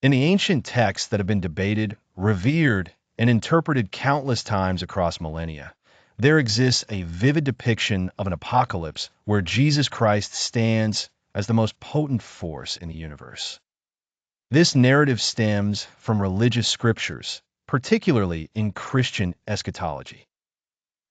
In the ancient texts that have been debated, revered, and interpreted countless times across millennia, there exists a vivid depiction of an apocalypse where Jesus Christ stands as the most potent force in the universe. This narrative stems from religious scriptures, particularly in Christian eschatology.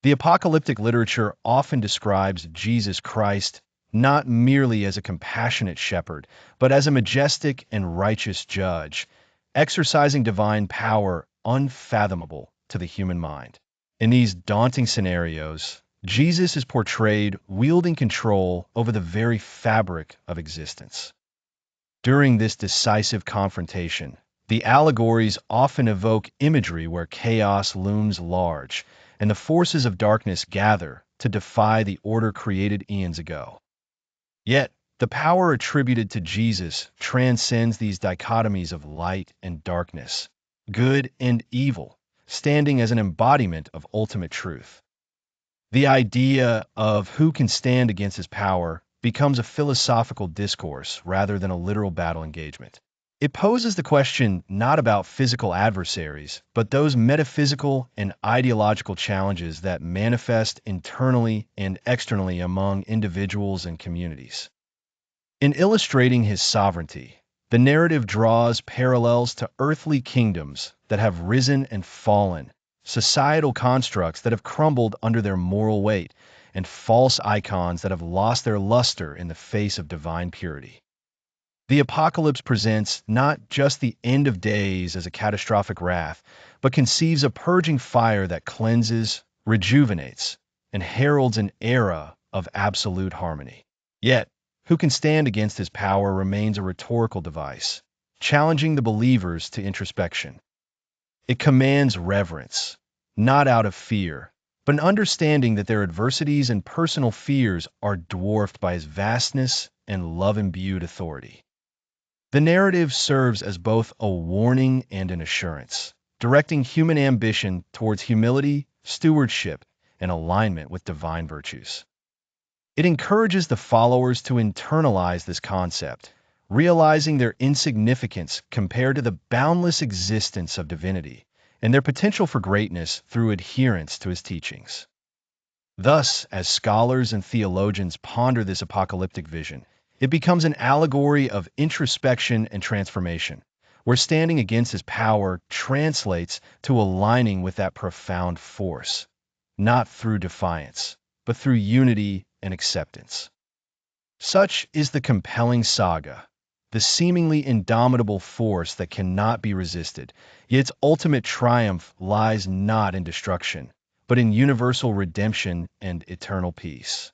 The apocalyptic literature often describes Jesus Christ not merely as a compassionate shepherd, but as a majestic and righteous judge, exercising divine power unfathomable to the human mind. In these daunting scenarios, Jesus is portrayed wielding control over the very fabric of existence. During this decisive confrontation, the allegories often evoke imagery where chaos looms large and the forces of darkness gather to defy the order created eons ago. Yet, the power attributed to Jesus transcends these dichotomies of light and darkness, good and evil, standing as an embodiment of ultimate truth. The idea of who can stand against his power becomes a philosophical discourse rather than a literal battle engagement. It poses the question not about physical adversaries, but those metaphysical and ideological challenges that manifest internally and externally among individuals and communities. In illustrating his sovereignty, the narrative draws parallels to earthly kingdoms that have risen and fallen, societal constructs that have crumbled under their moral weight, and false icons that have lost their luster in the face of divine purity. The apocalypse presents not just the end of days as a catastrophic wrath, but conceives a purging fire that cleanses, rejuvenates, and heralds an era of absolute harmony. Yet, who can stand against his power remains a rhetorical device, challenging the believers to introspection. It commands reverence, not out of fear, but an understanding that their adversities and personal fears are dwarfed by his vastness and love-imbued authority. The narrative serves as both a warning and an assurance, directing human ambition towards humility, stewardship, and alignment with divine virtues. It encourages the followers to internalize this concept, realizing their insignificance compared to the boundless existence of divinity and their potential for greatness through adherence to his teachings. Thus, as scholars and theologians ponder this apocalyptic vision, it becomes an allegory of introspection and transformation, where standing against his power translates to aligning with that profound force, not through defiance, but through unity and acceptance. Such is the compelling saga, the seemingly indomitable force that cannot be resisted, yet its ultimate triumph lies not in destruction, but in universal redemption and eternal peace.